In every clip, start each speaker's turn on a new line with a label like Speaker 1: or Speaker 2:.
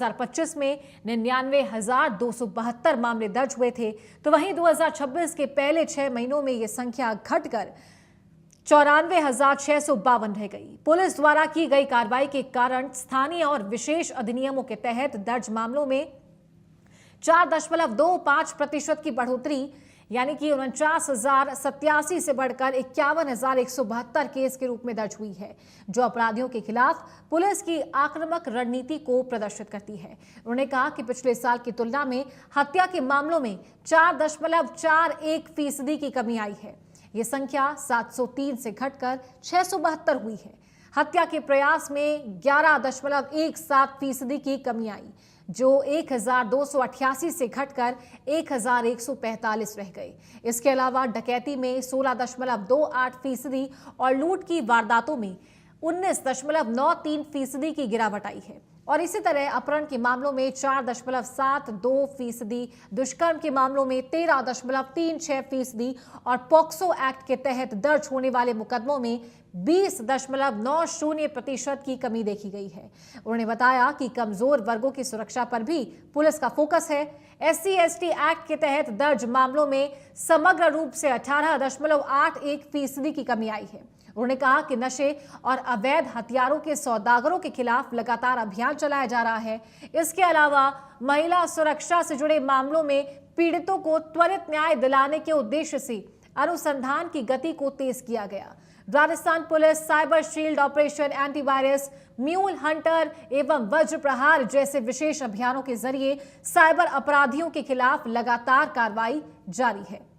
Speaker 1: 2025 में 99,272 मामले दर्ज हुए थे, तो वहीं 2026 के पहले 6 महीनों में यह संख्या घटकर 94,652 रह गई। पुलिस द्वारा की गई कार्रवाई के कारण स्थानीय और विशेष अधिनियमों के तहत दर्ज मामलों में 4.25% की बढ़ोतरी यानी कि 49,087 से बढ़कर 51,172 केस के रूप में दर्ज हुई है, जो अपराधियों के खिलाफ पुलिस की आक्रामक रणनीति को प्रदर्शित करती है। उन्होंने कहा कि पिछले साल की तुलना में हत्या के मामलों में 4.41% की कमी आई है। ये संख्या 703 से घटकर 672 हुई है। हत्या के प्रयास में 11.17% की कमी आई, जो 1,288 से घटकर 1,145 रह गए। इसके अलावा डकैती में 16.28% और लूट की वारदातों में 19.93% की गिरावट आई है। और इसी तरह अपहरण के मामलों में 4.72%, दुष्कर्म के मामलों में 13.36% और पॉक्सो एक्ट के तहत दर्ज होने वाले मुकदमों में 20.90% की कमी देखी गई है। उन्होंने बताया कि कमजोर वर्गों की सुरक्षा पर भी पुलिस का फोकस है। SC/ST एक्ट के तहत दर्ज मामलों में समग्र रूप से 18.81% की कमी आई है। उन्होंने कहा कि नशे और अवैध हथियारों के सौदागरों के खिलाफ लगातार अभियान चलाया जा रहा है। इसके अलावा महिला सुरक्षा से जुड़े मामलों में पीड़ितों को त्वरित न्याय दिलाने के उद्देश्य से अनुसंधान की गति को तेज किया गया। Rajasthan police cyber shield operation, antivirus, mule Hunter एवं वज्र प्रहार जैसे विशेष अभियानों के जरिए साइबर अपराधियों के खिलाफ लगातार कार्रवाई जारी है।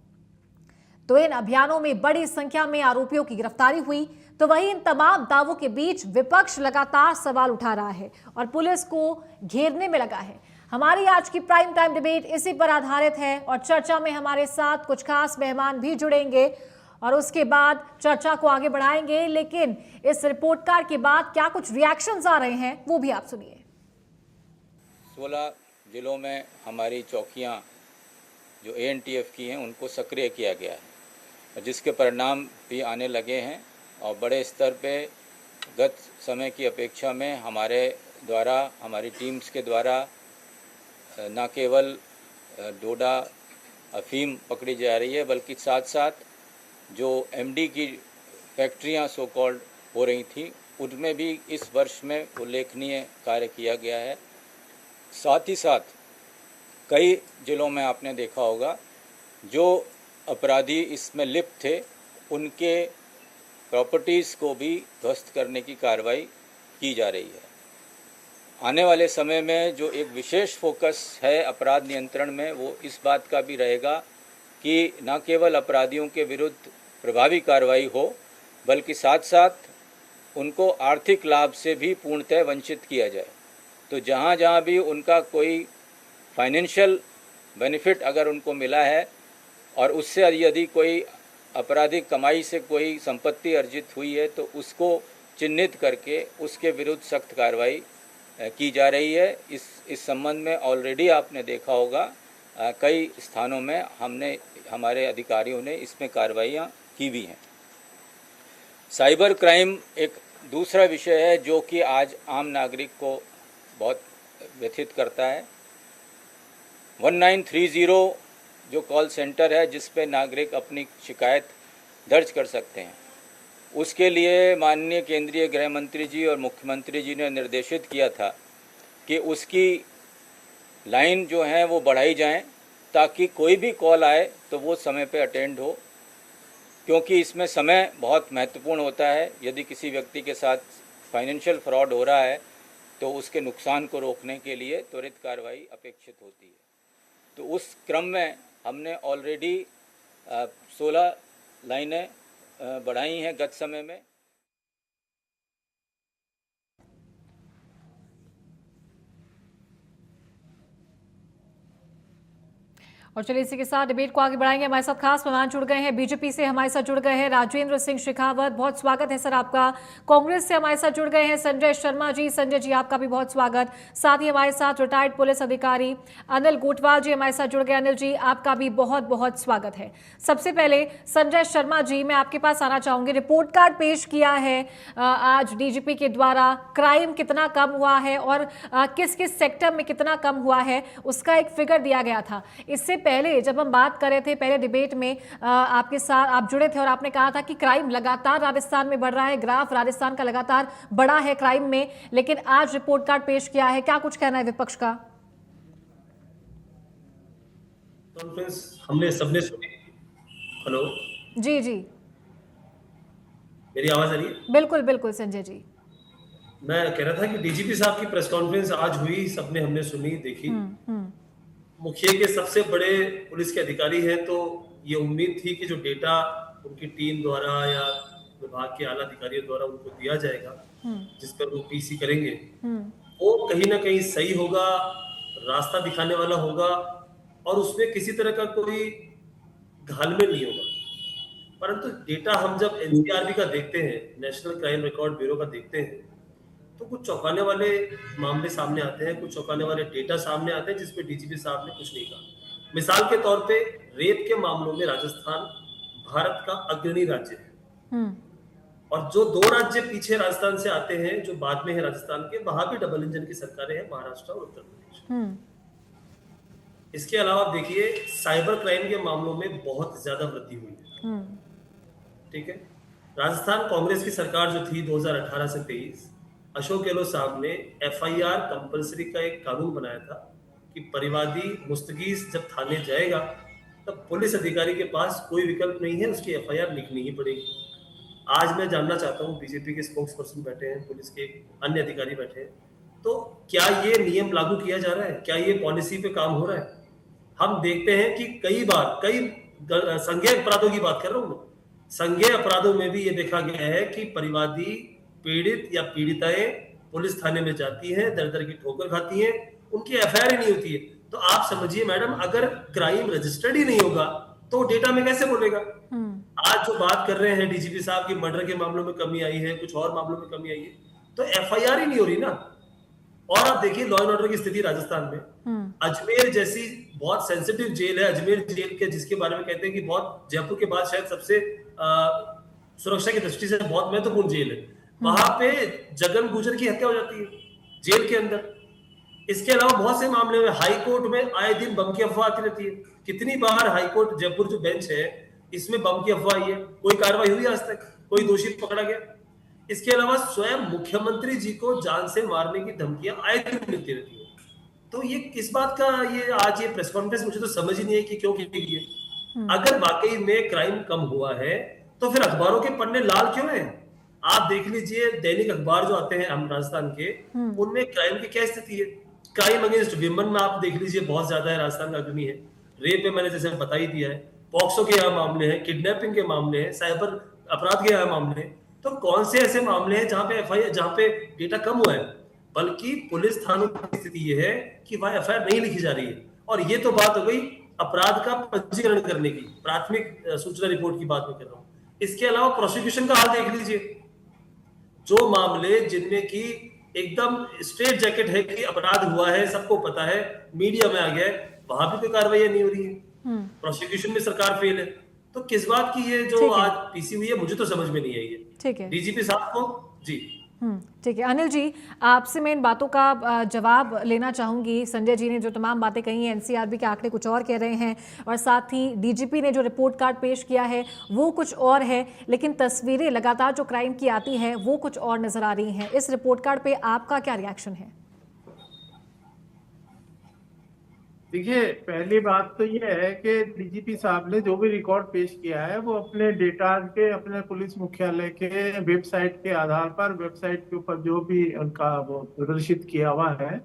Speaker 1: तो इन अभियानों में बड़ी संख्या में आरोपियों की गिरफ्तारी हुई। तो वहीं इन तमाम दावों के बीच विपक्ष लगातार सवाल उठा रहा है और पुलिस को घेरने में लगा है। हमारी आज की प्राइम टाइम डिबेट इसी पर आधारित है और चर्चा में हमारे साथ कुछ खास मेहमान भी जुड़ेंगे और उसके बाद चर्चा को आगे बढ़ाएंगे। लेकिन इस रिपोर्ट कार्ड के बाद क्या कुछ रिएक्शंस आ रहे हैं, वो भी आप सुनिए।
Speaker 2: 16 जिलों में हमारी चौकियां जो ANTF की हैं उनको सक्रिय किया गया है, जिसके परिणाम भी आने लगे हैं और बड़े स्तर पे गत समय की अपेक्षा में हमारे द्वारा, हमारी टीम्स के द्वारा न केवल डोडा अफीम पकड़ी जा रही है, बल्कि साथ साथ जो MD की फैक्ट्रियां सो कॉल्ड हो रही थी, उनमें भी इस वर्ष में उल्लेखनीय कार्य किया गया है। साथ ही साथ कई जिलों में आपने देखा होगा जो अपराधी इसमें लिप्त थे, उनके प्रॉपर्टीज़ को भी ध्वस्त करने की कार्रवाई की जा रही है। आने वाले समय में जो एक विशेष फोकस है अपराध नियंत्रण में, वो इस बात का भी रहेगा कि न केवल अपराधियों के विरुद्ध प्रभावी कार्रवाई हो, बल्कि साथ साथ उनको आर्थिक लाभ से भी पूर्णतः वंचित किया जाए। तो जहाँ जहाँ भी उनका कोई फाइनेंशियल बेनिफिट अगर उनको मिला है और उससे यदि कोई आपराधिक कमाई से कोई संपत्ति अर्जित हुई है, तो उसको चिन्हित करके उसके विरुद्ध सख्त कार्रवाई की जा रही है। इस संबंध में ऑलरेडी आपने देखा होगा कई स्थानों में हमारे अधिकारियों ने इसमें कार्रवाइयाँ की भी हैं। साइबर क्राइम एक दूसरा विषय है जो कि आज आम नागरिक को बहुत व्यथित करता है। 1930 जो कॉल सेंटर है जिस पे नागरिक अपनी शिकायत दर्ज कर सकते हैं, उसके लिए माननीय केंद्रीय गृह मंत्री जी और मुख्यमंत्री जी ने निर्देशित किया था कि उसकी लाइन जो है वो बढ़ाई जाएं, ताकि कोई भी कॉल आए तो वो समय पे अटेंड हो, क्योंकि इसमें समय बहुत महत्वपूर्ण होता है। यदि किसी व्यक्ति के साथ फाइनेंशियल फ्रॉड हो रहा है तो उसके नुकसान को रोकने के लिए त्वरित कार्रवाई अपेक्षित होती है। तो उस क्रम में हमने ऑलरेडी 16 लाइनें बढ़ाई हैं गत समय में।
Speaker 1: और चलिए इसी के साथ डिबेट को आगे बढ़ाएंगे। हमारे साथ खास मेहमान जुड़ गए हैं, बीजेपी से हमारे साथ जुड़ गए हैं राजेंद्र सिंह शेखावत, बहुत स्वागत है सर आपका। कांग्रेस से हमारे साथ जुड़ गए हैं संजय शर्मा जी, संजय जी आपका भी बहुत स्वागत। साथ ही हमारे साथ रिटायर्ड पुलिस अधिकारी अनिल गोटवाल जी हमारे साथ जुड़ गए। अनिल जी आपका भी बहुत बहुत स्वागत है। सबसे पहले संजय शर्मा जी, मैं आपके पास आना चाहूंगी। रिपोर्ट कार्ड पेश किया है आज डीजीपी के द्वारा, क्राइम कितना कम हुआ है और किस किस सेक्टर में कितना कम हुआ है उसका एक फिगर दिया गया था। इससे पहले जब हम बात कर रहे थे, पहले डिबेट में आपके साथ आप जुड़े थे और आपने कहा था कि क्राइम लगातार राजस्थान में बढ़ रहा है, ग्राफ राजस्थान का लगातार बढ़ा है क्राइम में, लेकिन आज रिपोर्ट कार्ड पेश किया है। क्या कुछ कहना है विपक्ष का?
Speaker 3: कॉन्फ्रेंस हमने सबने सुनी। हेलो,
Speaker 1: जी जी,
Speaker 3: मेरी आवाज आ रही है?
Speaker 1: बिल्कुल बिल्कुल संजय जी।
Speaker 3: मैं कह रहा था कि डीजीपी साहब की प्रेस कॉन्फ्रेंस आज हुई, सबने हमने सुनी देखी। मुखिया के सबसे बड़े पुलिस के अधिकारी हैं, तो ये उम्मीद थी कि जो डेटा उनकी टीम द्वारा या विभाग के आला अधिकारियों द्वारा उनको दिया जाएगा, जिस पर वो पीसी करेंगे, वो कहीं ना कहीं सही होगा, रास्ता दिखाने वाला होगा और उसमें किसी तरह का कोई घालमेल नहीं होगा। परंतु डेटा हम जब एनसीआरबी का देखते हैं, नेशनल क्राइम रिकॉर्ड ब्यूरो का देखते हैं, तो कुछ चौंकाने वाले मामले सामने आते हैं, कुछ चौंकाने वाले डेटा सामने आते हैं जिसपे डीजीपी साहब ने कुछ नहीं कहा। मिसाल के तौर पे रेप के मामलों में राजस्थान भारत का अग्रणी राज्य है और जो दो राज्य पीछे राजस्थान से आते हैं, जो बाद में है राजस्थान के, वहां भी डबल इंजन की सरकारें हैं, महाराष्ट्र और उत्तर प्रदेश। इसके अलावा आप देखिए साइबर क्राइम के मामलों में बहुत ज्यादा वृद्धि हुई है। ठीक है, राजस्थान कांग्रेस की सरकार जो थी 2018 से 23, अशोक गहलोत साहब ने एफआईआर कंपलसरी का एक कानून बनाया था कि परिवादी मुस्तगीज जब थाने जाएगा तब पुलिस अधिकारी के पास कोई विकल्प नहीं है, उसकी एफआईआर लिखनी ही पड़ेगी। आज मैं जानना चाहता हूं, बीजेपी के स्पोक्स पर्सन बैठे हैं, पुलिस के अन्य अधिकारी बैठे हैं, तो क्या ये नियम लागू किया जा रहा है? क्या ये पॉलिसी पे काम हो रहा है? हम देखते हैं कि कई बार कई संज्ञेय अपराधों की बात कर रहा हूं मैं, संज्ञेय अपराधों में भी ये देखा गया है कि परिवादी पीड़ित या पीड़िताएं पुलिस थाने में जाती हैं, दर दर की ठोकर खाती हैं, उनकी एफआईआर ही नहीं होती है। तो आप समझिए मैडम, अगर क्राइम रजिस्टर्ड ही नहीं होगा तो डेटा में कैसे बोलेगा? आज जो बात कर रहे हैं डीजीपी साहब की, मर्डर के मामलों में कमी आई है, कुछ और मामलों में कमी आई है, तो एफआईआर ही नहीं हो रही ना। और आप देखिए लॉ एंड ऑर्डर की स्थिति राजस्थान में, अजमेर जैसी बहुत सेंसिटिव जेल है, अजमेर जेल के जिसके बारे में कहते हैं कि बहुत जयपुर के बाद शायद सबसे सुरक्षा की दृष्टि से बहुत महत्वपूर्ण जेल है, वहां पे जगन गुजर की हत्या हो जाती है जेल के अंदर। इसके अलावा बहुत से मामले में हाई कोर्ट में आए दिन बम की अफवाह आती रहती है। कितनी बार हाई कोर्ट जयपुर जो बेंच है इसमें बम की अफवाह आई है, कोई कार्रवाई हुई आज तक? कोई दोषी पकड़ा गया? इसके अलावा स्वयं मुख्यमंत्री जी को जान से मारने की धमकियां आए दिन मिलती रहती है। तो ये किस बात का ये आज ये प्रेस कॉन्फ्रेंस, मुझे तो समझ ही नहीं है कि क्यों की गई है। अगर वाकई में क्राइम कम हुआ है तो फिर अखबारों के पन्ने लाल क्यों हैं? आप देख लीजिए दैनिक अखबार जो आते हैं हम राजस्थान के, उनमें क्राइम की क्या स्थिति है। क्राइम अगेंस्ट विमेन में आप देख लीजिए बहुत ज्यादा है, राजस्थान का अग्रणी है। रेप पे मैंने जैसे बता ही दिया है, पॉक्सो के यहाँ मामले हैं, किडनैपिंग के मामले हैं, साइबर अपराध के यहाँ मामले हैं। तो कौन से ऐसे मामले हैं जहां पे एफआईआर, जहां पे डेटा कम हुआ है? बल्कि पुलिस थानों की स्थिति ये है कि वहां एफआईआर नहीं लिखी जा रही है। और ये तो बात हो गई अपराध का पंजीकरण करने की, प्राथमिक सूचना रिपोर्ट की बात मैं कर रहा हूँ। इसके अलावा प्रोसिक्यूशन का हाल देख लीजिए, जो मामले जिनमें की एकदम स्ट्रेट जैकेट है कि अपराध हुआ है, सबको पता है, मीडिया में आ गया है, वहां भी कोई कार्रवाई नहीं हो रही है, प्रोसिक्यूशन में सरकार फेल है। तो किस बात की ये जो आज पीसी हुई है, मुझे तो समझ में नहीं आई है। ठीक है, डीजीपी साहब को जी।
Speaker 1: ठीक है अनिल जी, आपसे मैं इन बातों का जवाब लेना चाहूंगी। संजय जी ने जो तमाम बातें कही हैं, एनसीआरबी के आंकड़े कुछ और कह रहे हैं और साथ ही डीजीपी ने जो रिपोर्ट कार्ड पेश किया है वो कुछ और है, लेकिन तस्वीरें लगातार जो क्राइम की आती है वो कुछ और नजर आ रही हैं। इस रिपोर्ट कार्ड पे आपका क्या रिएक्शन है?
Speaker 4: देखिए, पहली बात तो ये है कि डीजीपी साहब ने जो भी रिकॉर्ड पेश किया है वो अपने डेटा के, अपने पुलिस मुख्यालय के वेबसाइट के आधार पर, वेबसाइट के ऊपर जो भी उनका वो प्रदर्शित किया हुआ है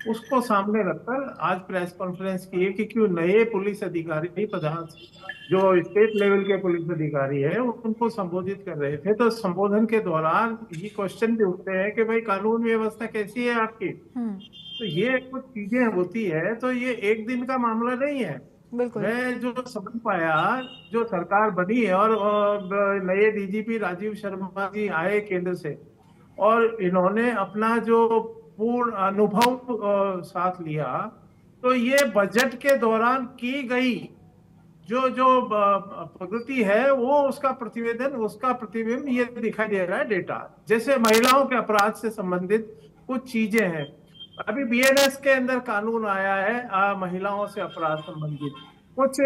Speaker 4: उसको सामने रखकर आज प्रेस कॉन्फ्रेंस की है कि क्यों नए पुलिस अधिकारी, प्रधान जो स्टेट लेवल के पुलिस अधिकारी है उनको संबोधित कर रहे थे, तो संबोधन के दौरान ये क्वेश्चन भी उठते हैं कि भाई कानून व्यवस्था कैसी है आपकी। तो ये कुछ चीजें होती है, तो ये एक दिन का मामला नहीं है।
Speaker 1: बिल्कुल।
Speaker 4: मैं जो समझ पाया, जो सरकार बनी है और नए डीजीपी राजीव शर्मा जी आए केंद्र से, और इन्होंने अपना जो पूर्ण अनुभव साथ लिया, तो ये बजट के दौरान की गई जो जो प्रगति है वो उसका प्रतिबिंब ये दिखाई दे रहा है डेटा। जैसे महिलाओं के अपराध से संबंधित कुछ चीजें हैं। अभी बीएनएस के अंदर कानून आया है महिलाओं से अपराध संबंधित। कुछ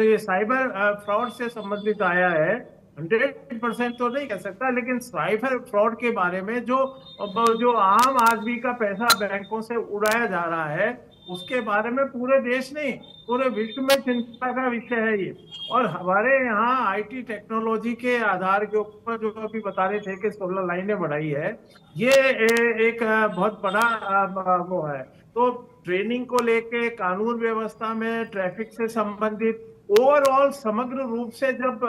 Speaker 4: ये साइबर फ्रॉड से संबंधित आया है। 100% तो नहीं कह सकता, लेकिन साइबर फ्रॉड के बारे में जो आम आदमी का पैसा बैंकों से उड़ाया जा रहा है, उसके बारे में पूरे देश नहीं, पूरे विश्व में चिंता का विषय है ये। और हमारे यहाँ आईटी टेक्नोलॉजी के आधार के ऊपर जो अभी बता रहे थे कि 16 लाइनें बढ़ाई है, ये एक बहुत बड़ा वो है। तो ट्रेनिंग को लेके, कानून व्यवस्था में, ट्रैफिक से संबंधित ओवरऑल समग्र रूप से जब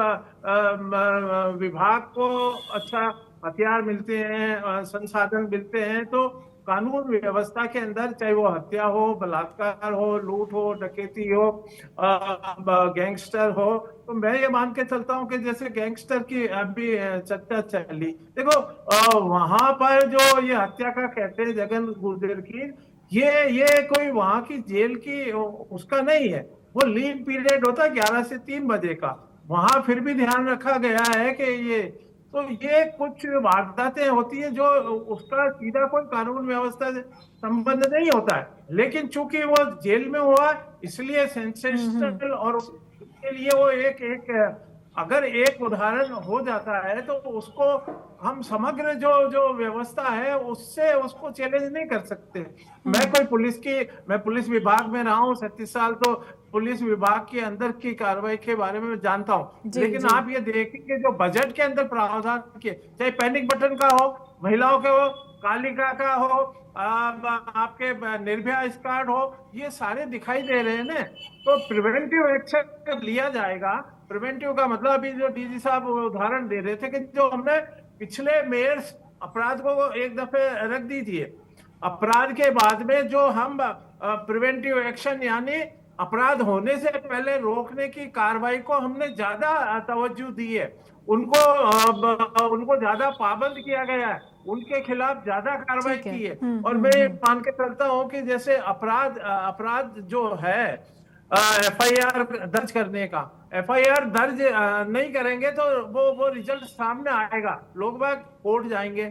Speaker 4: विभाग को अच्छा हथियार मिलते हैं, संसाधन मिलते हैं, तो कानून व्यवस्था के अंदर, चाहे वो हत्या हो, बलात्कार हो, लूट हो, डकैती हो, गैंगस्टर हो, तो मैं ये मान के चलता हूँ कि जैसे गैंगस्टर की अभी चर्चा चली, देखो वहां पर जो ये हत्या का कहते हैं जगन गुर्जर की, ये कोई वहां की जेल की उसका नहीं है। वो लीव पीरियड होता है 11 से 3 बजे का। वहां फिर भी ध्यान रखा गया है कि ये कुछ वारदातें होती है जो उसका सीधा कोई कानून व्यवस्था से संबंध नहीं होता है, लेकिन चूंकि वो जेल में हुआ इसलिए सेंसेशनल, और उसके लिए वो एक अगर एक उदाहरण हो जाता है तो उसको हम समग्र जो व्यवस्था है उससे उसको चैलेंज नहीं कर सकते। मैं पुलिस विभाग में रहा हूँ 37 साल, तो पुलिस विभाग के अंदर की कार्रवाई के बारे में जानता हूँ। लेकिन आप ये देखेंगे जो बजट के अंदर प्रावधान किए, चाहे पैनिक बटन का हो, महिलाओं के हो, कालिका का हो, आपके निर्भया स्क्वाड हो, ये सारे दिखाई दे रहे हैं ना। तो प्रिवेंटिव एक्शन लिया जाएगा। प्रिवेंटिव का मतलब अभी जो डीजी साहब उदाहरण दे रहे थे कि जो हमने पिछले मेयर्स अपराध को एक दफे रख दीजिए, अपराध के बाद में जो हम प्रिवेंटिव एक्शन यानी अपराध होने से पहले रोकने की कार्रवाई को हमने ज्यादा तवज्जो दी है, उनको ज्यादा पाबंद किया गया है, उनके खिलाफ ज्यादा कार्रवाई की है। और मैं मान के चलता हूँ कि जैसे अपराध जो है एफआईआर दर्ज करने का, एफआईआर दर्ज नहीं करेंगे तो वो रिजल्ट सामने आएगा, लोग बाग कोर्ट जाएंगे,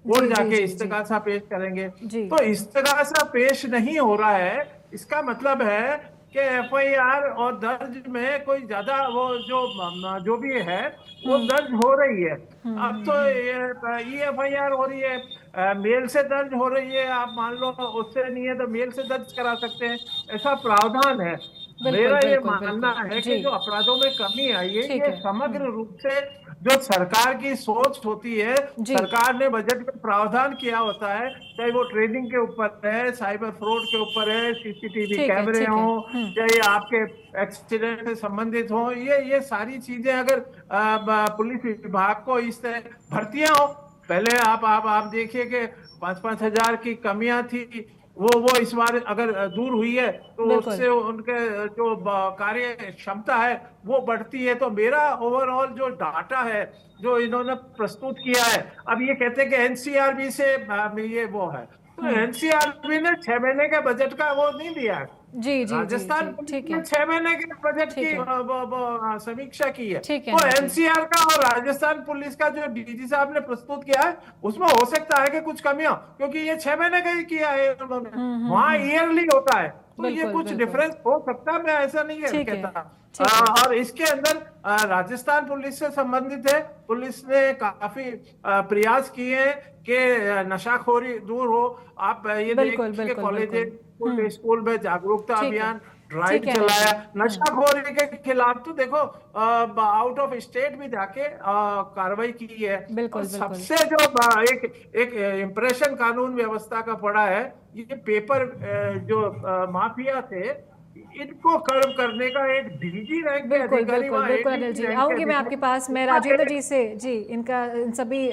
Speaker 4: कोर्ट जाके इस्तगासा पेश करेंगे। तो इस्तगासा पेश नहीं हो रहा है, इसका मतलब है कि एफआईआर और दर्ज में कोई ज्यादा वो जो भी है वो दर्ज हो रही है। अब तो ये एफआईआर हो रही है, मेल से दर्ज हो रही है, आप मान लो उससे नहीं है तो मेल से दर्ज करा सकते हैं, ऐसा प्रावधान है। मेरा ये मानना है कि जो अपराधों में कमी आई है ये समग्र रूप से जो सरकार की सोच होती है, सरकार ने बजट में प्रावधान किया होता है, चाहे वो ट्रेनिंग के ऊपर है, साइबर फ्रॉड के ऊपर है, सीसीटीवी कैमरे हो, चाहे आपके एक्सीडेंट से संबंधित हो, ये सारी चीजें अगर पुलिस विभाग को इस तरह भर्तियां हो, पहले आप देखिए कि 5-5 हजार की कमियां थी, वो इस बार अगर दूर हुई है तो उससे उनके जो कार्य क्षमता है वो बढ़ती है। तो मेरा ओवरऑल जो डाटा है जो इन्होंने प्रस्तुत किया है, अब ये कहते हैं कि एनसीआरबी से ये वो है, तो एनसीआरबी ने 6 महीने के बजट का वो नहीं दिया है। राजस्थान ने 6 महीने के बजट की समीक्षा की है, तो एनसीआर का और राजस्थान पुलिस का जो डीजी साहब ने प्रस्तुत किया है उसमें हो सकता है कि कुछ कमियां, क्योंकि ये 6 महीने का ही किया है उन्होंने, वहां ईयरली होता है, तो ये कुछ डिफरेंस हो सकता है, मैं ऐसा नहीं कहता। और इसके अंदर राजस्थान पुलिस से संबंधित है, पुलिस ने काफी प्रयास किए हैं कि नशाखोरी दूर हो। आप ये देखिए कॉलेज स्कूल में जागरूकता अभियान ड्राइव चलाया, नशाखोरी के खिलाफ तो देखो आउट ऑफ स्टेट भी जाके कार्रवाई की है। सबसे जो एक इम्प्रेशन कानून व्यवस्था का पड़ा है, ये पेपर जो माफिया थे, इनको कर्व करने का एक डीजी रैंक के
Speaker 1: बिल्कुल
Speaker 4: अधिकारी
Speaker 1: बिल्कुल
Speaker 4: वहाँ
Speaker 1: बिल्कुल
Speaker 4: एडीजी
Speaker 1: अनिल जी,
Speaker 4: रैंक के
Speaker 1: आऊंगी मैं आपके
Speaker 4: अधिकारी
Speaker 1: पास। मैं राजेंद्र जी से जी इनका इन सभी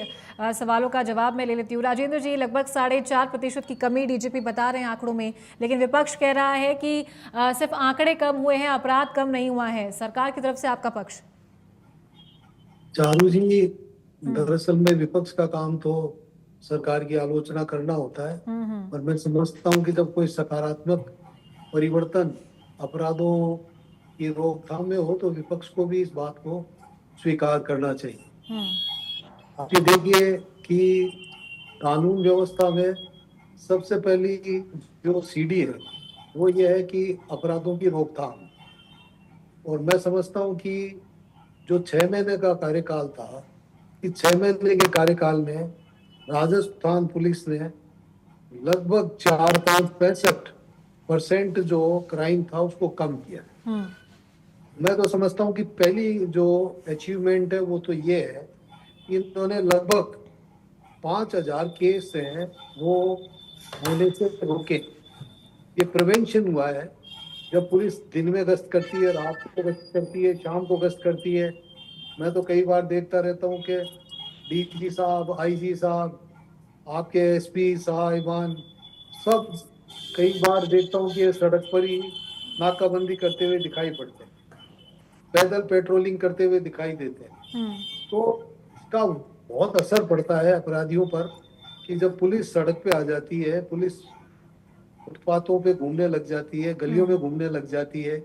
Speaker 1: सवालों का जवाब मैं ले लेती हूँ। राजेंद्र जी, लगभग 4.5% की कमी डीजीपी बता रहे हैं आंकड़ों में, लेकिन विपक्ष कह रहा है कि सिर्फ आंकड़े कम हुए हैं, अपराध कम नहीं हुआ है। सरकार की तरफ से आपका पक्ष?
Speaker 5: चारू जी, दरअसल में विपक्ष का काम तो सरकार की आलोचना करना होता है, और मैं समझता हूँ कि जब कोई सकारात्मक परिवर्तन अपराधों की रोकथाम में हो तो विपक्ष को भी इस बात को स्वीकार करना चाहिए। आप ये देखिए कि कानून व्यवस्था में सबसे पहली जो सीढ़ी है वो ये है कि अपराधों की रोकथाम। और मैं समझता हूँ कि जो 6 महीने का कार्यकाल था, इस 6 महीने के कार्यकाल में राजस्थान पुलिस ने लगभग 4.65% जो क्राइम था उसको कम किया। मैं तो समझता हूँ कि पहली जो अचीवमेंट है वो तो ये है कि इन्होंने लगभग 5,000 केस हैं वो होने से रोके। ये प्रिवेंशन हुआ है। जब पुलिस दिन में गश्त करती है, रात को गश्त करती है, शाम को गश्त करती है, मैं तो कई बार देखता रहता हूँ कि डीजी साहब, आईजी साहब, आपके एसपी साहिबान सब कई बार देखता हूँ कि सड़क पर ही नाकाबंदी करते हुए दिखाई पड़ते हैं, पैदल पेट्रोलिंग करते हुए दिखाई देते हैं। तो इसका बहुत असर पड़ता है अपराधियों पर कि जब पुलिस सड़क पे आ जाती है, पुलिस फुटपाथों पे घूमने लग जाती है, गलियों में घूमने लग जाती है,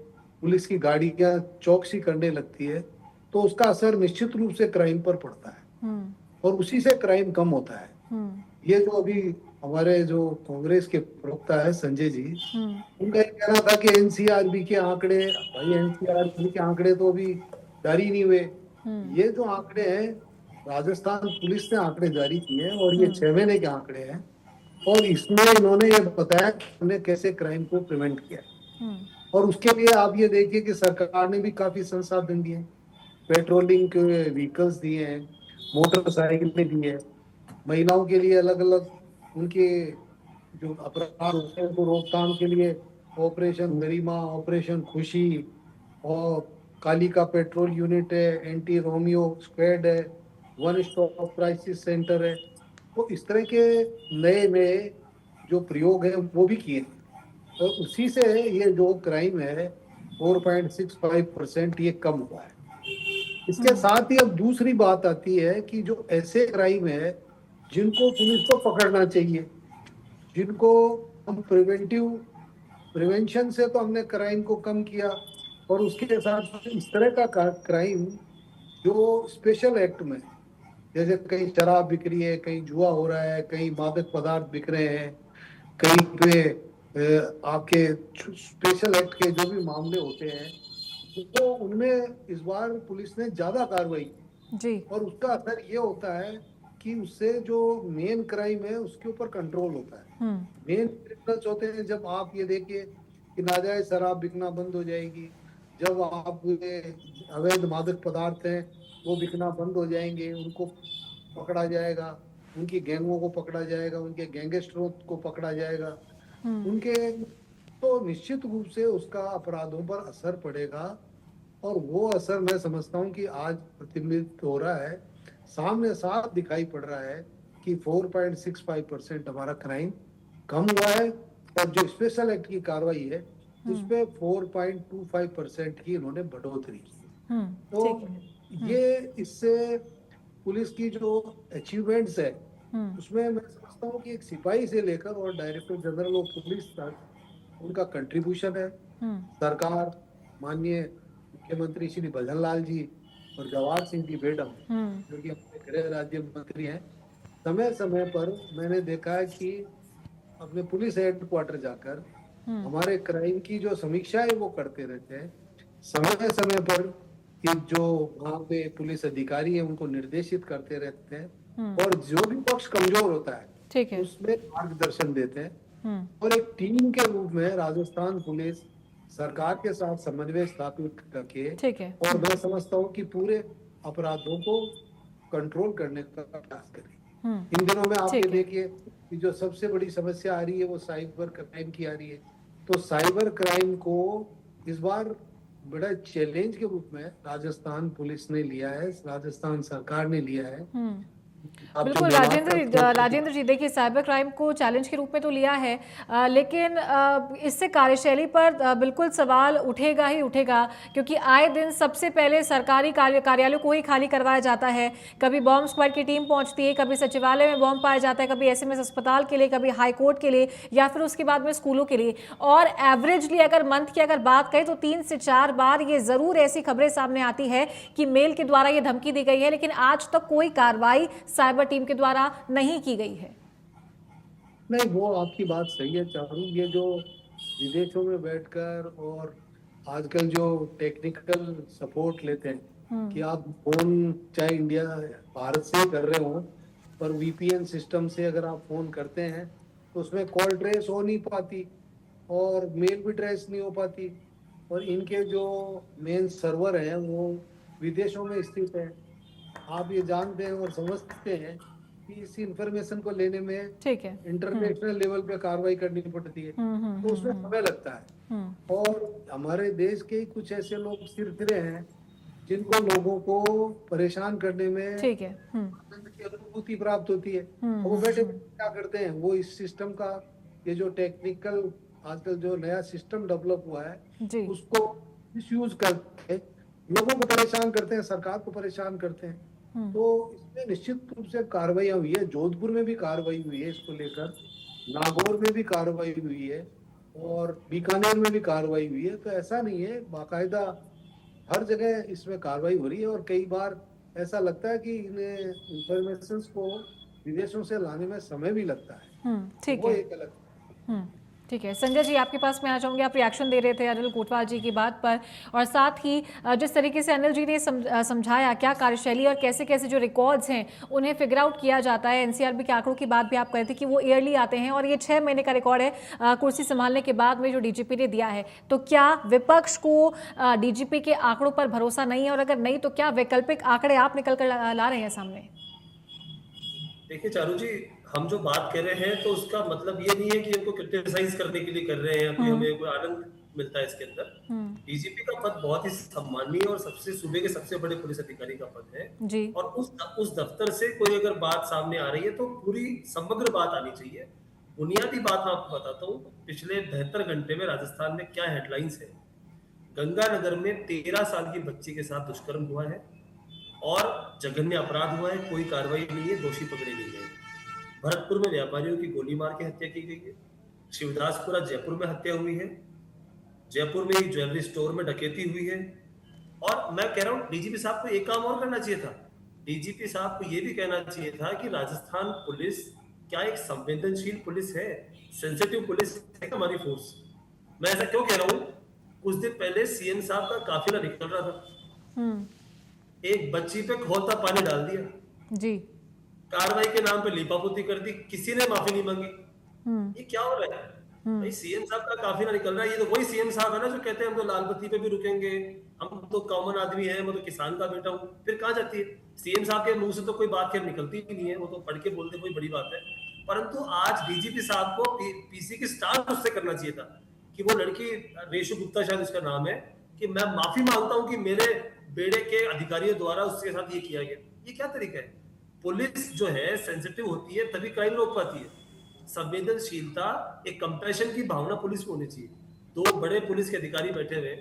Speaker 5: पुलिस की गाड़ियां चौकसी करने लगती है, तो उसका असर निश्चित रूप से क्राइम पर पड़ता है और उसी से क्राइम कम होता है। ये जो अभी हमारे जो कांग्रेस के प्रवक्ता है संजय जी, उनका ये कहना था कि एनसीआरबी के आंकड़े, भाई एनसीआरबी के आंकड़े तो अभी जारी नहीं हुए। ये जो आंकड़े हैं राजस्थान पुलिस ने आंकड़े जारी किए हैं और ये 6 महीने के आंकड़े हैं, और इसमें इन्होंने ये बताया कि हमने कैसे क्राइम को प्रिवेंट किया। और उसके लिए आप ये देखिए कि सरकार ने भी काफी संसाधन दिए, पेट्रोलिंग के व्हीकल्स दिए हैं, मोटरसाइकिलें दी है, महिलाओं के लिए अलग अलग उनके जो अपराध होते हैं उनको रोकथाम के लिए ऑपरेशन गरिमा, ऑपरेशन खुशी और कालिका पेट्रोल यूनिट है, एंटी रोमियो स्क्वाड है, वन स्टॉप क्राइसिस सेंटर है। तो इस तरह के नए नए जो प्रयोग है वो भी किए, तो उसी से ये जो क्राइम है 4.65% ये कम हुआ है। इसके साथ ही अब दूसरी बात आती है कि जो ऐसे क्राइम है जिनको पुलिस को पकड़ना चाहिए, जिनको हम प्रिवेंशन से तो हमने क्राइम को कम किया, और उसके साथ इस तरह का क्राइम जो स्पेशल एक्ट में, जैसे कहीं शराब बिक रही है, कहीं जुआ हो रहा है, कहीं मादक पदार्थ बिक रहे हैं, कहीं पे आपके स्पेशल एक्ट के जो भी मामले होते हैं, तो उनमें इस बार पुलिस ने ज्यादा कार्रवाई की
Speaker 1: जी।
Speaker 5: और उसका असर ये होता है कि उससे जो मेन क्राइम है उसके ऊपर कंट्रोल होता है। मेन क्रिमिनल्स होते हैं, जब आप ये देखिए कि नाजायज शराब बिकना बंद हो जाएगी, जब आप अवैध मादक पदार्थ हैं वो बिकना बंद हो जाएंगे, उनको पकड़ा जाएगा, उनकी गैंगों को पकड़ा जाएगा, उनके गैंगस्टरों को पकड़ा जाएगा, उनके, तो निश्चित रूप से उसका अपराधों पर असर पड़ेगा। और वो असर मैं समझता हूँ कि आज प्रतिबिंबित हो रहा है, सामने साफ दिखाई पड़ रहा है कि 4.65% हमारा क्राइम कम हुआ है, और जो स्पेशल एक्ट की कार्रवाई है उसमें 4.25% की इन्होंने बढ़ोतरी की। तो ये इससे पुलिस की जो अचीवमेंट्स है उसमें मैं समझता हूँ कि एक सिपाही से लेकर और डायरेक्टर जनरल ऑफ पुलिस तक उनका कंट्रीब्यूशन है। सरकार, माननीय मुख्यमंत्री श्री भजनलाल जी और जवाहर सिंह जी मैडम जो कि हमारे गृह राज्य मंत्री हैं, समय समय पर मैंने देखा है कि अपने पुलिस हेडक्वार्टर जाकर हमारे क्राइम की जो समीक्षा है वो करते रहते हैं। समय समय पर कि जो वहाँ पे पुलिस अधिकारी है उनको निर्देशित करते रहते हैं, और जो भी पक्ष कमजोर होता है उसमें मार्गदर्शन देते हैं। और एक टीम के रूप में राजस्थान पुलिस सरकार के साथ समन्वय स्थापित करके, और मैं समझता हूँ कि पूरे अपराधों को कंट्रोल करने का प्रयास करें। इन दिनों में आप ये देखिए कि जो सबसे बड़ी समस्या आ रही है वो साइबर क्राइम की आ रही है। तो साइबर क्राइम को इस बार बड़ा चैलेंज के रूप में राजस्थान पुलिस ने लिया है, राजस्थान सरकार ने लिया है। आप जो
Speaker 1: बिल्कुल राजेंद्र जी देखिए, साइबर क्राइम को चैलेंज के रूप में तो लिया है, लेकिन इससे कार्यशैली पर बिल्कुल सवाल उठेगा ही उठेगा, क्योंकि आए दिन सबसे पहले सरकारी कार्यालयों को ही खाली करवाया जाता है। कभी बॉम्ब स्क्वाड की टीम पहुंचती है, कभी सचिवालय में बॉम्ब पाया जाता है, कभी एसएमएस अस्पताल के लिए, कभी हाई कोर्ट के लिए, या फिर उसके बाद में स्कूलों के लिए। और एवरेजली अगर मंथ की अगर बात करें तो 3 से 4 बार ये जरूर ऐसी खबरें सामने आती है कि मेल के द्वारा ये धमकी दी गई है, लेकिन आज तक कोई कार्रवाई साइबर टीम के द्वारा नहीं की गई है।
Speaker 5: नहीं, वो आपकी बात सही है चारू। ये जो विदेशों में बैठकर और आजकल जो टेक्निकल सपोर्ट लेते हैं कि आप फोन चाहे इंडिया भारत से कर रहे हो, पर वीपीएन सिस्टम से अगर आप फोन करते हैं तो उसमें कॉल ट्रेस हो नहीं पाती और मेल भी ट्रेस नहीं हो पाती, और इनके जो मेन सर्वर हैं वो विदेशों में स्थित है। आप ये जानते हैं और समझते हैं कि इस इंफॉर्मेशन को लेने में
Speaker 1: ठीक है,
Speaker 5: इंटरनेशनल लेवल पे कार्रवाई करनी पड़ती है, तो उसमें समय लगता है। और हमारे देश के कुछ ऐसे लोग सिरफिरे हैं जिनको लोगों को परेशान करने में
Speaker 1: ठीक है,
Speaker 5: आनंद की अनुभूति प्राप्त होती है। और वो बैठे क्या करते हैं, वो इस सिस्टम का, ये जो टेक्निकल आजकल जो नया सिस्टम डेवलप हुआ है
Speaker 1: जी,
Speaker 5: उसको मिसयूज करके लोगों को परेशान करते हैं, सरकार को परेशान करते हैं। तो इसमें निश्चित रूप से कार्रवाई हुई है। जोधपुर में भी कार्रवाई हुई है इसको लेकर, नागौर में भी कार्रवाई हुई है और बीकानेर में भी कार्रवाई हुई है। तो ऐसा नहीं है, बाकायदा हर जगह इसमें कार्रवाई हो रही है। और कई बार ऐसा लगता है कि इन्हें इंफॉर्मेशन को विदेशों से लाने में समय भी लगता है।
Speaker 1: ठीक
Speaker 5: वो
Speaker 1: है,
Speaker 5: एक अलग।
Speaker 1: ठीक है। संजय जी, आपके पास मैं आ जाऊंगी। आप रिएक्शन दे रहे थे अनिल कोटवाल जी की बात पर, और साथ ही जिस तरीके से अनिल जी ने समझाया क्या कार्यशैली और कैसे कैसे जो रिकॉर्ड्स हैं उन्हें फिगर आउट किया जाता है। एनसीआरबी के आंकड़ों की बात भी आप कह रहे थे कि वो ईयरली आते हैं, और ये 6 महीने का रिकॉर्ड है कुर्सी संभालने के बाद में जो डीजीपी ने दिया है। तो क्या विपक्ष को डीजीपी के आंकड़ों पर भरोसा नहीं है, और अगर नहीं तो क्या वैकल्पिक आंकड़े आप निकल कर ला रहे हैं सामने?
Speaker 3: देखिए चारू जी, हम जो बात कर रहे हैं तो उसका मतलब ये नहीं है कि इनको क्रिटिसाइज करने के लिए कर रहे हैं या कोई हमें कोई आनंद मिलता है इसके अंदर। डीजीपी का पद बहुत ही सम्मानीय और सबसे सूबे के सबसे बड़े पुलिस अधिकारी का पद है
Speaker 1: जी।
Speaker 3: और उस दफ्तर से कोई अगर बात सामने आ रही है तो पूरी समग्र बात आनी चाहिए। बुनियादी बात मैं आपको बताता हूँ, पिछले 72 घंटे में राजस्थान में क्या हेडलाइंस है। गंगानगर में 13 साल की बच्ची के साथ दुष्कर्म हुआ है और जघन्य अपराध हुआ है, कोई कार्रवाई नहीं है, दोषी पकड़े नहीं गए। भरतपुर में व्यापारियों की गोली मार के हत्या की गई है। शिवदासपुरा जयपुर में हत्या हुई है। जयपुर में ही ज्वेलरी स्टोर में डकैती हुई है। और मैं कह रहा हूँ डीजीपी साहब को एक काम और करना चाहिए था। डीजीपी साहब को ये भी कहना चाहिए था कि राजस्थान पुलिस क्या एक संवेदनशील पुलिस है, सेंसिटिव पुलिस है हमारी फोर्स। मैं ऐसा क्यों कह रहा हूँ, कुछ दिन पहले सीएम साहब का काफिला निकल रहा था, एक बच्ची पे खौलता पानी डाल दिया
Speaker 1: जी,
Speaker 3: कार्रवाई के नाम पे लीपापोती कर दी, किसी ने माफी नहीं मांगी। ये क्या हो रहा है भाई? सीएम साहब का काफिला निकल रहा है। ये तो वही सीएम साहब है ना जो कहते हैं हम तो लाल बत्ती पे भी रुकेंगे, हम तो कॉमन आदमी है, मैं तो किसान का बेटा हूँ। फिर कहाँ जाती है सीएम साहब के मुंह से? तो कोई बात खैर निकलती ही नहीं है, वो तो पढ़ के बोलते कोई बड़ी बात है। परंतु आज डीजीपी साहब को पीसी की स्टार्ट उससे करना चाहिए था कि वो लड़की रेशु गुप्ता शायद उसका नाम है, कि मैं माफी मांगता हूँ कि मेरे बेड़े के अधिकारियों द्वारा उसके साथ ये किया गया। ये क्या तरीका है? पुलिस जो है सेंसिटिव होती है तभी क्राइम रोक पाती है। संवेदनशीलता, एक कंपैशन की भावना पुलिस को होनी चाहिए। 2 बड़े पुलिस के अधिकारी बैठे हुए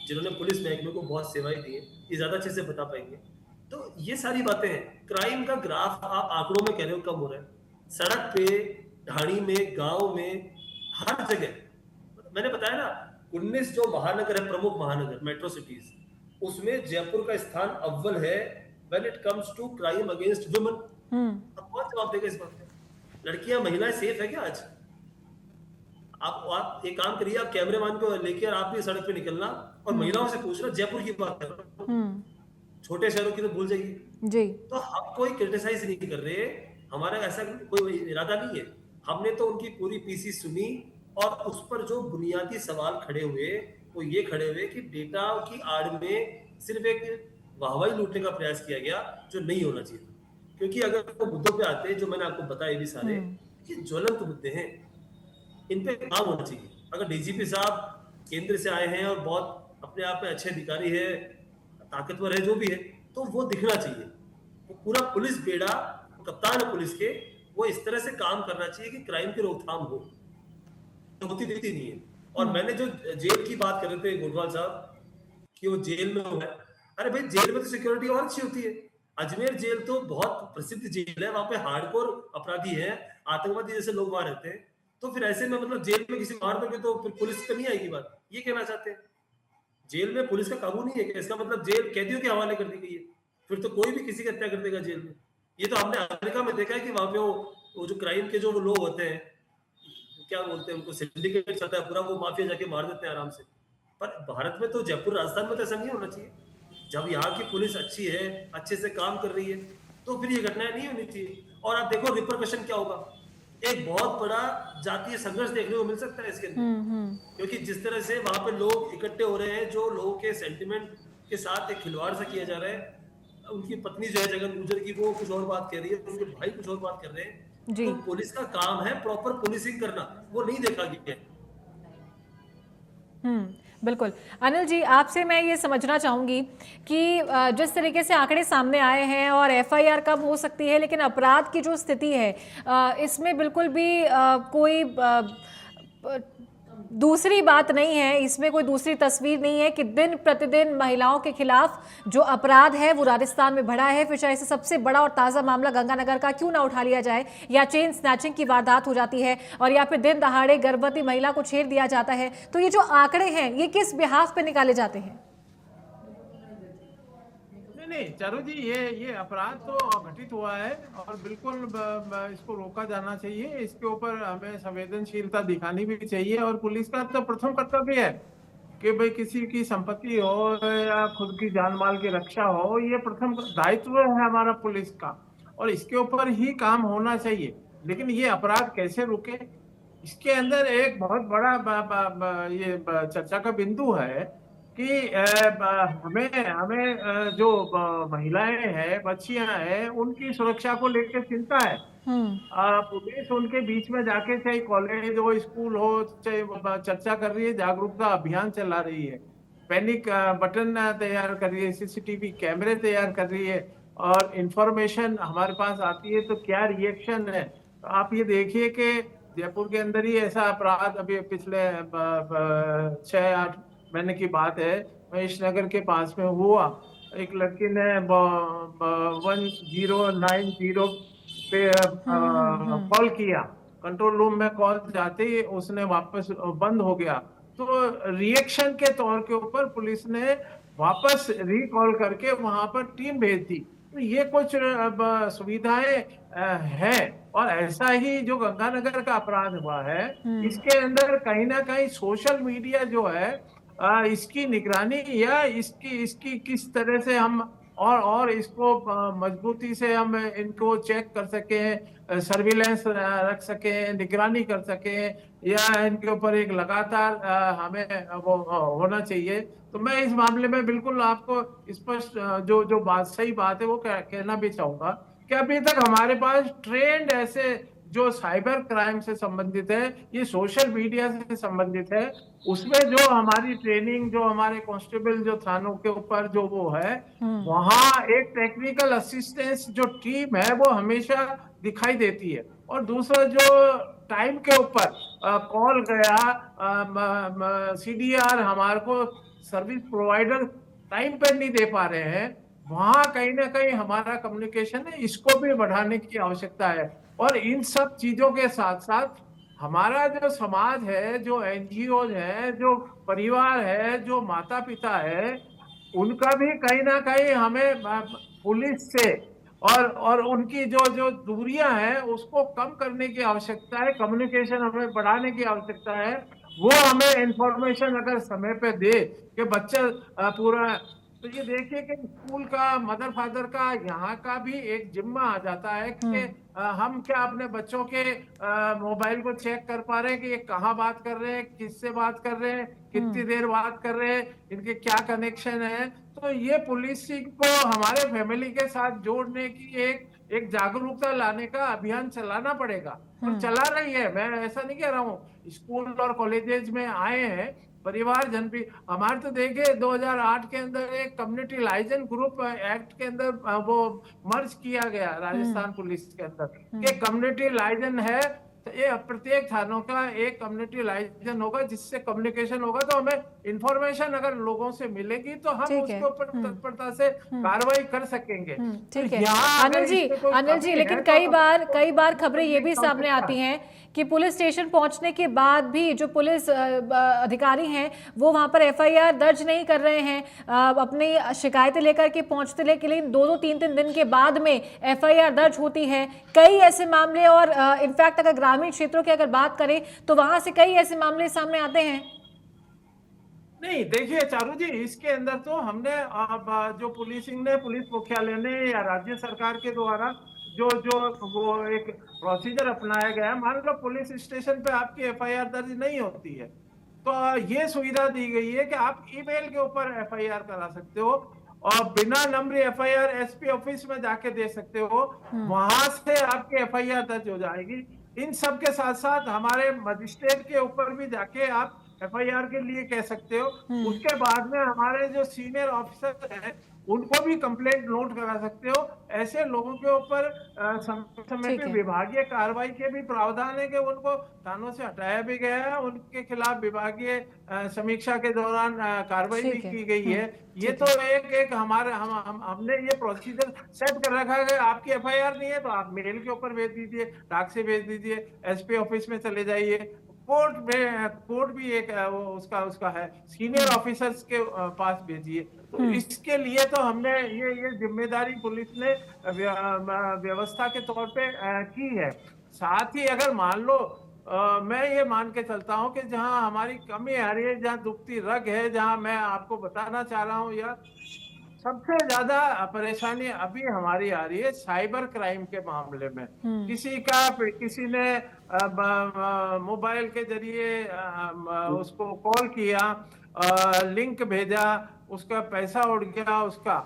Speaker 3: जिन्होंने पुलिस महकमे को बहुत सेवाएं दी है, ये ज्यादा अच्छे से बता पाएंगे। तो ये सारी बातें हैं। क्राइम का ग्राफ आप आंकड़ों में कह रहे हो कम हो रहा है, सड़क पे, ढाणी में, गांव में, हर जगह। मैंने बताया ना 19 जो महानगर है, प्रमुख महानगर मेट्रो सिटीज, उसमें जयपुर का स्थान अव्वल है when it comes to crime against women। अब कौन जवाब देगा इस बात पे? लड़कियां, महिलाएं सेफ है क्या आज? आप एक काम करिए, आप कैमरेमैन को लेकर आप भी सड़क पे निकलना और महिलाओं से पूछना, जयपुर की बात कर रहा हूं, छोटे शहरों की तो भूल जाइए
Speaker 1: जी।
Speaker 3: तो हम कोई क्रिटिसाइज नहीं कर रहे, हमारा ऐसा कोई इरादा नहीं है। हमने तो उनकी पूरी पीसी सुनी और उस पर जो बुनियादी सवाल खड़े हुए वो ये खड़े हुए कि डेटा की आड़ में सिर्फ एक वाहवाही लूटने का प्रयास किया गया जो नहीं होना चाहिए। क्योंकि अगर वो मुद्दों पे आते जो मैंने आपको बताए भी सारे, ये ज्वलंत मुद्दे हैं, इन पे काम होना चाहिए। अगर डीजीपी साहब केंद्र से आए हैं और बहुत अपने आप में अच्छे अधिकारी है, ताकतवर है, जो भी है, तो वो दिखना चाहिए। वो पूरा पुलिस बेड़ा, कप्तान है पुलिस के, वो इस तरह से काम करना चाहिए कि क्राइम की रोकथाम हो, होती दिखती नहीं है। और मैंने जो जेल की बात कर रहे थे गोठवाल साहब कि वो जेल में हुआ है, अरे भाई जेल में तो सिक्योरिटी और अच्छी होती है। अजमेर जेल तो बहुत प्रसिद्ध जेल है, वहां पे हार्डकोर अपराधी हैं, आतंकवादी जैसे लोग वहां रहते हैं। तो फिर ऐसे में मतलब जेल में किसी मार दोगे तो फिर पुलिस पे नहीं आएगी बात, ये कहना चाहते हैं। जेल में पुलिस का काबू नहीं है, इसका मतलब जेल कैदियों के हवाले कर दी गई है, फिर तो कोई भी किसी की हत्या कर देगा जेल में। ये तो हमने अमेरिका में देखा है कि वहां पे वो जो क्राइम के जो वो लोग होते हैं, क्या बोलते हैं उनको, सिंडिकेट चलता है पूरा, वो माफिया जाके मार देते हैं आराम से। पर भारत में तो, जयपुर राजस्थान में तो ऐसा नहीं होना चाहिए। जब यहाँ की पुलिस अच्छी है, अच्छे से काम कर रही है, तो फिर ये घटनाएं नहीं होनी चाहिए। और आप देखो रिपरकशन क्या होगा, एक बहुत बड़ा जातीय संघर्ष देखने को मिल सकता है इसके अंदर, क्योंकि जिस तरह से वहां पे लोग इकट्ठे हो रहे हैं, जो लोगों के सेंटिमेंट के साथ एक खिलवाड़ सा किया जा रहा है। उनकी पत्नी जो है जगन गुजर की, वो कुछ और बात कह रही है, उनके भाई कुछ और बात कर रहे हैं।
Speaker 1: जी।
Speaker 3: तो पुलिस का काम है प्रॉपर पुलिसिंग करना, वो नहीं देखा गया है।
Speaker 1: बिल्कुल। अनिल जी, आपसे मैं ये समझना चाहूँगी कि जिस तरीके से आंकड़े सामने आए हैं और एफआईआर कब हो सकती है, लेकिन अपराध की जो स्थिति है इसमें बिल्कुल भी कोई दूसरी बात नहीं है, इसमें कोई दूसरी तस्वीर नहीं है कि दिन प्रतिदिन महिलाओं के खिलाफ जो अपराध है वो राजस्थान में बढ़ा है। फिर चाहे से सबसे बड़ा और ताज़ा मामला गंगानगर का क्यों ना उठा लिया जाए, या चेन स्नैचिंग की वारदात हो जाती है, और या फिर दिन दहाड़े गर्भवती महिला को छेड़ दिया जाता है। तो ये जो आंकड़े हैं ये किस बिहाफ पे निकाले जाते हैं?
Speaker 4: नहीं चारू जी, ये अपराध तो घटित हुआ है और बिल्कुल इसको रोका जाना चाहिए। इसके ऊपर हमें संवेदनशीलता दिखानी भी चाहिए और पुलिस का तो प्रथम कर्तव्य है कि भाई किसी की संपत्ति हो या खुद की जान माल की रक्षा हो, ये प्रथम दायित्व है हमारा पुलिस का और इसके ऊपर ही काम होना चाहिए। लेकिन ये अपराध कैसे रुके, इसके अंदर एक बहुत बड़ा ये चर्चा का बिंदु है कि हमें हमें जो महिलाएं हैं, बच्चियां हैं, उनकी सुरक्षा को लेकर चिंता है। पुलिस उनके बीच में जाके, चाहे कॉलेज हो, स्कूल हो, चाहे चर्चा कर रही है, जागरूकता अभियान चला रही है, पैनिक बटन तैयार कर रही है, सीसीटीवी कैमरे तैयार कर रही है और इंफॉर्मेशन हमारे पास आती है तो क्या रिएक्शन है। तो आप ये देखिए कि जयपुर के अंदर ही ऐसा अपराध अभी पिछले 6-8 महीने की बात है, महेश नगर के पास में हुआ। एक लड़की ने 1090 पे कॉल किया, कंट्रोल रूम में कॉल जाते ही उसने वापस बंद हो गया। तो रिएक्शन के तौर के ऊपर पुलिस ने वापस रिकॉल करके वहां पर टीम भेज दी। तो ये कुछ सुविधाएं हैं। और ऐसा ही जो गंगानगर का अपराध हुआ है, इसके अंदर कहीं ना कहीं सोशल मीडिया जो है इसकी निगरानी या इसकी इसकी किस तरह से हम और इसको मजबूती से हम इनको चेक कर सकें, सर्विलेंस रख सकें, निगरानी कर सकें, या इनके ऊपर एक लगातार हमें वो होना चाहिए। तो मैं इस मामले में बिल्कुल आपको स्पष्ट जो बात सही बात है वो कहना भी चाहूंगा कि अभी तक हमारे पास ट्रेंड ऐसे जो साइबर क्राइम से संबंधित है, ये सोशल मीडिया से संबंधित है, उसमें जो हमारी ट्रेनिंग, जो हमारे कांस्टेबल जो थानों के ऊपर जो वो है, वहां एक टेक्निकल असिस्टेंस जो टीम है वो हमेशा दिखाई देती है। और दूसरा जो टाइम के ऊपर कॉल गया, सीडीआर हमारे को सर्विस प्रोवाइडर टाइम पर नहीं दे पा रहे हैं, वहां कहीं ना कहीं हमारा कम्युनिकेशन है, इसको भी बढ़ाने की आवश्यकता है। और इन सब चीजों के साथ साथ हमारा जो समाज है, जो एनजीओ है, जो परिवार है, जो माता पिता है, उनका भी कहीं ना कहीं हमें पुलिस से और उनकी जो दूरियां हैं उसको कम करने की आवश्यकता है, कम्युनिकेशन हमें बढ़ाने की आवश्यकता है। वो हमें इंफॉर्मेशन अगर समय पे दे कि बच्चा पूरा, तो ये देखिए कि स्कूल का, मदर फादर का, यहाँ का भी एक जिम्मा आ जाता है कि हम क्या अपने बच्चों के मोबाइल को चेक कर पा रहे हैं कि ये कहाँ बात कर रहे हैं, किससे बात कर रहे हैं, कितनी देर बात कर रहे हैं, इनके क्या कनेक्शन है। तो ये पुलिसिंग को हमारे फैमिली के साथ जोड़ने की एक एक जागरूकता लाने का अभियान चलाना पड़ेगा। और चला रही है, मैं ऐसा नहीं कह रहा हूँ। स्कूल और कॉलेजेस में आए हैं परिवार जन भी। हमारे तो देखे 2008 के अंदर एक कम्युनिटी लाइजन ग्रुप एक्ट के अंदर वो मर्ज किया गया राजस्थान पुलिस के अंदर कि कम्युनिटी लाइजन है, तो ये प्रत्येक थानों का एक कम्युनिटी लाइजन होगा, जिससे कम्युनिकेशन होगा। तो हमें इंफॉर्मेशन अगर लोगों से मिलेगी तो हम
Speaker 1: ठीक है।
Speaker 4: उसके ऊपर तत्परता से कार्रवाई कर सकेंगे।
Speaker 1: ठीक
Speaker 4: तो
Speaker 1: है
Speaker 4: यहाँ अगर इसमें कोई
Speaker 1: अनिल जी,
Speaker 4: कमी
Speaker 1: लेकिन
Speaker 4: है तो
Speaker 1: कई बार खबरें ये भी
Speaker 4: कम
Speaker 1: सामने
Speaker 4: सकता
Speaker 1: आती
Speaker 4: है।
Speaker 1: हैं कि पुलिस स्टेशन पहुंचने के बाद भी जो पुलिस अधिकारी हैं वो वहां पर एफआईआर दर्ज नहीं कर रहे हैं, अपनी शिकायतें लेकर के पहुंचते लेकिन 2-3 दिन के बाद में एफआईआर दर्ज होती है। कई ऐसे मामले, और इनफैक्ट अगर ग्रामीण क्षेत्रों की अगर बात करें तो वहां से कई ऐसे मामले सामने आते हैं।
Speaker 4: नहीं देखिए चारू जी, इसके अंदर तो हमने जो पुलिसिंग ने, पुलिस मुख्यालय ने या राज्य सरकार के द्वारा जो जो वो एक प्रोसीजर अपनाया गया है। मान लो पुलिस स्टेशन पे आपकी एफआईआर दर्ज नहीं होती है, तो ये सुविधा दी गई है कि आप ईमेल के ऊपर एफआईआर करा सकते हो और बिना नंबर एफआईआर एसपी ऑफिस में जाके दे सकते हो। वहां से आपकी एफआईआर दर्ज हो जाएगी। इन सब के साथ साथ हमारे मजिस्ट्रेट के ऊपर भी जाके आप एफआईआर के लिए कह सकते हो। उसके बाद में हमारे जो सीनियर ऑफिसर हैं उनको भी कंप्लेंट नोट करा सकते हो। ऐसे लोगों के ऊपर समय
Speaker 1: ठीक
Speaker 4: पे
Speaker 1: है।
Speaker 4: विभागीय कार्रवाई के भी प्रावधान है कि उनको थानों से हटाया भी गया है, उनके खिलाफ विभागीय समीक्षा के दौरान कार्रवाई भी
Speaker 1: ठीक है।
Speaker 4: की गई है। ये
Speaker 1: ठीक
Speaker 4: तो
Speaker 1: है।
Speaker 4: एक एक हमारे हमने ये प्रोसीजर सेट कर रखा है कि आपकी एफआईआर नहीं है तो आप मेल के ऊपर भेज दीजिए, डाक से भेज दीजिए, एसपी ऑफिस में चले जाइए। कोर्ट भी एक उसका है, सीनियर ऑफिसर्स के पास भेजिए। तो इसके लिए तो हमने ये जिम्मेदारी पुलिस ने व्यवस्था के तौर पे की है। साथ ही अगर मान लो मैं ये मान के चलता हूं कि जहां हमारी कमी आ रही है, जहां दुखती रग है, जहां मैं आपको बताना चाह रहा हूं, या सबसे ज्यादा परेशानी अभी हमारी आ रही है साइबर क्राइम के मामले में। किसी ने मोबाइल के जरिए उसको कॉल किया, लिंक भेजा, उसका पैसा उड़ गया उसका।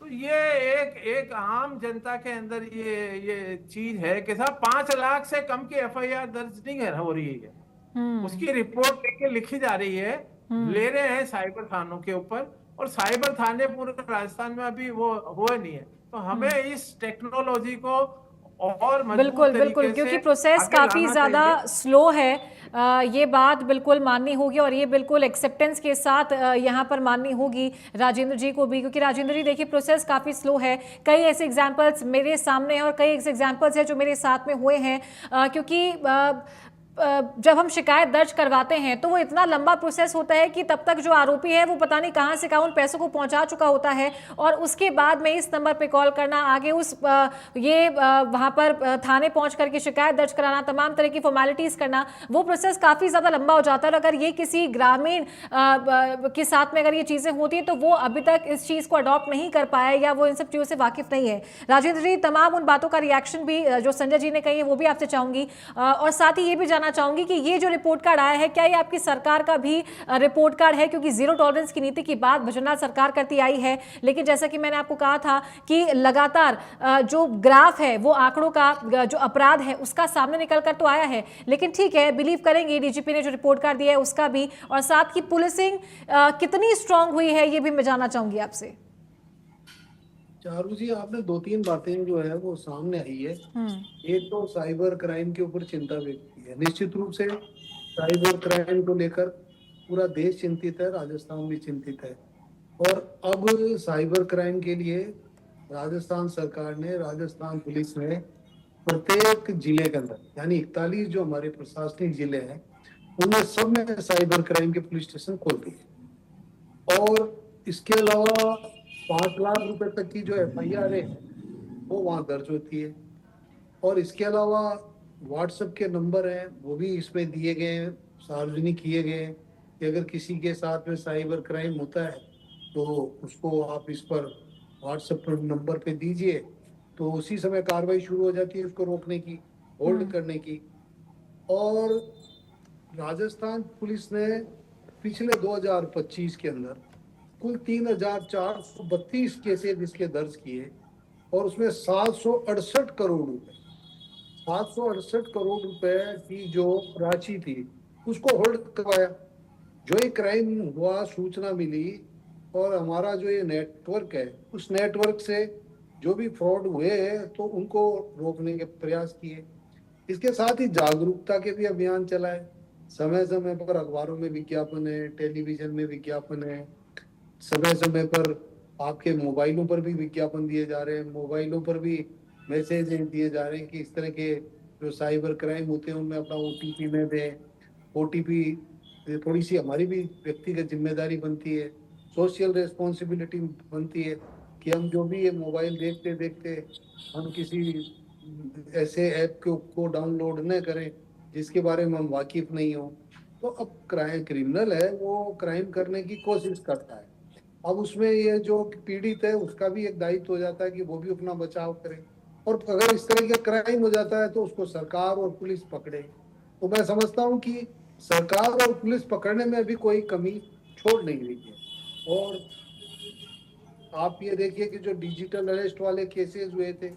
Speaker 4: तो ये एक एक आम जनता के अंदर ये चीज है कि साहब 5 लाख से कम की एफआईआर दर्ज नहीं हो रही है। उसकी रिपोर्ट लेके लिखी जा रही है, ले रहे हैं साइबर थानों के ऊपर, और साइबर थाने पूरे राजस्थान में अभी वो हुए नहीं है। तो हमें इस टेक्नोलॉजी को और मजबूत
Speaker 1: बिल्कुल,
Speaker 4: तरीके से
Speaker 1: क्योंकि प्रोसेस
Speaker 4: आगे
Speaker 1: काफ़ी
Speaker 4: लाना
Speaker 1: ज़्यादा
Speaker 4: चाहिए।
Speaker 1: स्लो है। ये बात बिल्कुल माननी होगी और ये बिल्कुल एक्सेप्टेंस के साथ यहाँ पर माननी होगी राजेंद्र जी को भी, क्योंकि राजेंद्र जी देखिए प्रोसेस काफ़ी स्लो है। कई ऐसे एग्जांपल्स मेरे सामने हैं और कई ऐसे एग्जांपल्स हैं जो मेरे साथ में हुए हैं, क्योंकि जब हम शिकायत दर्ज करवाते हैं तो वो इतना लंबा प्रोसेस होता है कि तब तक जो आरोपी है वो पता नहीं कहां से कहां उन पैसों को पहुंचा चुका होता है, और उसके बाद में इस नंबर पे कॉल करना, आगे वहां पर थाने पहुंच करके शिकायत दर्ज कराना, तमाम तरह की फॉर्मेलिटीज करना, वो प्रोसेस काफ़ी ज़्यादा लंबा हो जाता है। और अगर ये किसी ग्रामीण के साथ में अगर ये चीज़ें होती हैं तो वो अभी तक इस चीज़ को अडॉप्ट नहीं कर पाया या वो इन सब चीज़ों से वाकिफ नहीं है। राजेंद्र जी, तमाम उन बातों का रिएक्शन भी जो संजय जी ने कही है वो भी आपसे चाहूंगी, और साथ ही ये भी चाहूंगी कि ये जो रिपोर्ट कार्ड आया है क्या ये आपकी सरकार का भी रिपोर्ट कार्ड है, क्योंकि जीरो टॉलरेंस की नीति की बात भजनलाल सरकार करती आई है, लेकिन जैसा कि मैंने आपको कहा था कि लगातार जो ग्राफ है वो आंकड़ों का जो अपराध है उसका सामने निकल कर तो आया है, लेकिन ठीक है, बिलीव करेंगे डीजीपी ने जो रिपोर्ट कार्ड दिया है उसका भी, और साथ ही पुलिसिंग कितनी स्ट्रांग हुई है ये भी मैं जानना चाहूंगी आपसे।
Speaker 5: चारू जी, आपने 2-3 बातें जो है वो सामने आई है। एक तो साइबर क्राइम के ऊपर चिंता व्यक्त की है। निश्चित रूप से साइबर क्राइम को लेकर पूरा देश चिंतित है, राजस्थान भी चिंतित है। और अब साइबर क्राइम के लिए राजस्थान सरकार ने, राजस्थान पुलिस ने प्रत्येक जिले के अंदर, यानी 41 जो हमारे प्रशासनिक जिले हैं उनमें सब में साइबर क्राइम के पुलिस स्टेशन खोल दिए। और इसके अलावा 5 लाख रुपए तक की जो एफआईआर है वो वहां दर्ज होती है। और इसके अलावा व्हाट्सएप के नंबर हैं वो भी इसमें दिए गए हैं, सार्वजनिक किए गए हैं कि अगर किसी के साथ में साइबर क्राइम होता है तो उसको आप इस पर व्हाट्सएप पर नंबर पे दीजिए, तो उसी समय कार्रवाई शुरू हो जाती है उसको रोकने की, होल्ड करने की। और राजस्थान पुलिस ने पिछले 2025 के अंदर कुल 3432 केसेस इसके दर्ज किए और उसमें 768 करोड़ रुपए की जो राशि थी उसको होल्ड करवाया। जो ही क्राइम हुआ, सूचना मिली और हमारा जो ये नेटवर्क है उस नेटवर्क से जो भी फ्रॉड हुए हैं तो उनको रोकने के प्रयास किए। इसके साथ ही जागरूकता के भी अभियान चलाए। समय समय पर अखबारों में विज्ञापन है, टेलीविजन में विज्ञापन है, समय समय पर आपके मोबाइलों पर भी विज्ञापन दिए जा रहे हैं, मोबाइलों पर भी मैसेज दिए जा रहे हैं कि इस तरह के जो साइबर क्राइम होते हैं उनमें अपना ओटीपी न दें। ओटीपी थोड़ी सी हमारी भी व्यक्तिगत जिम्मेदारी बनती है, सोशल रेस्पॉन्सिबिलिटी बनती है कि हम जो भी ये मोबाइल देखते देखते हम किसी ऐसे ऐप को डाउनलोड न करें जिसके बारे में हम वाकिफ नहीं हो। तो अब क्रिमिनल है वो क्राइम करने की कोशिश करता है, अब उसमें ये जो पीड़ित है उसका भी एक दायित्व हो जाता है कि वो भी अपना बचाव करे। और अगर इस तरह का क्राइम हो जाता है तो उसको सरकार और पुलिस पकड़े। तो मैं समझता हूँ कि सरकार और पुलिस पकड़ने में भी कोई कमी छोड़ नहीं रही है। और आप ये देखिए कि जो डिजिटल अरेस्ट वाले केसेस हुए थे,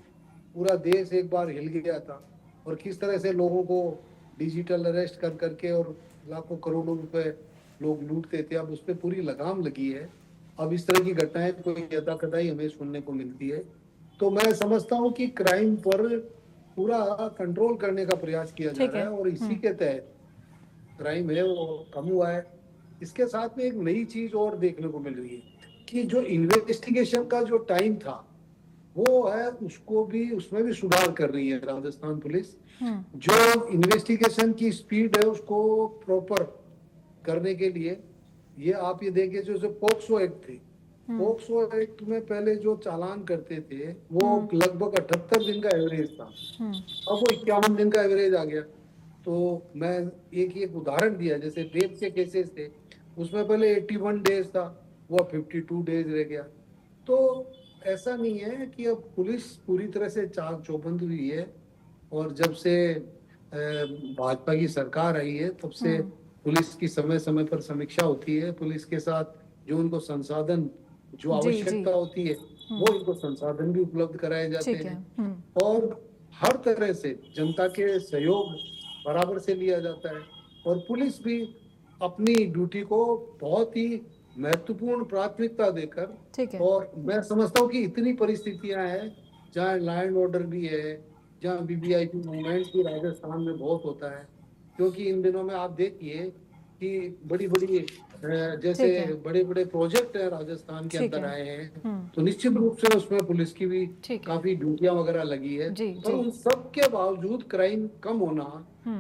Speaker 5: पूरा देश एक बार हिल गया था और किस तरह से लोगों को डिजिटल अरेस्ट कर करके और लाखों करोड़ों रुपए लोग लूटते थे। अब उस पर पूरी लगाम लगी है। अब इस तरह की घटनाएं कोई यदाकदाई हमें सुनने को मिलती है। तो मैं समझता हूँ कि क्राइम पर पूरा कंट्रोल करने का प्रयास किया जा रहा है और इसी के तहत क्राइम है वो कम हुआ है। इसके साथ में एक नई चीज और देखने को मिल रही है कि जो इन्वेस्टिगेशन का जो टाइम था वो है उसको भी उसमें भी सुधार कर रही है राजस्थान पुलिस। जो इन्वेस्टिगेशन की स्पीड है उसको प्रॉपर करने के लिए ये आप ये देखिए जो पोक्सो एक्ट थे, पोक्सो एक्ट में पहले जो चालान करते थे वो लगभग 78 दिन का एवरेज था, अब वो 51 दिन का एवरेज आ गया। तो मैं एक उदाहरण दिया, जैसे रेप के केसेस थे उसमें पहले 81 डेज था, वो 52 डेज रह गया। तो ऐसा नहीं है कि अब पुलिस पूरी तरह से चाक चौबंद हुई है और जब से भाजपा की सरकार आई है तब से पुलिस की समय समय पर समीक्षा होती है। पुलिस के साथ जो उनको संसाधन जो आवश्यकता होती है वो इनको संसाधन भी उपलब्ध कराए जाते हैं और हर तरह से जनता के सहयोग बराबर से लिया जाता है और पुलिस भी अपनी ड्यूटी को बहुत ही महत्वपूर्ण प्राथमिकता देकर, और मैं समझता हूँ कि इतनी परिस्थितियां हैं जहाँ लॉ एंड ऑर्डर भी है, जहाँ वीवीआईपी मूवमेंट भी राजस्थान में बहुत होता है। क्योंकि इन दिनों में आप देखिए कि बड़ी बड़ी जैसे बड़े बड़े प्रोजेक्ट है राजस्थान के अंदर आए हैं तो निश्चित रूप से उसमें पुलिस की भी काफी ड्यूटियां वगैरह लगी है। और उन सब के बावजूद क्राइम कम होना,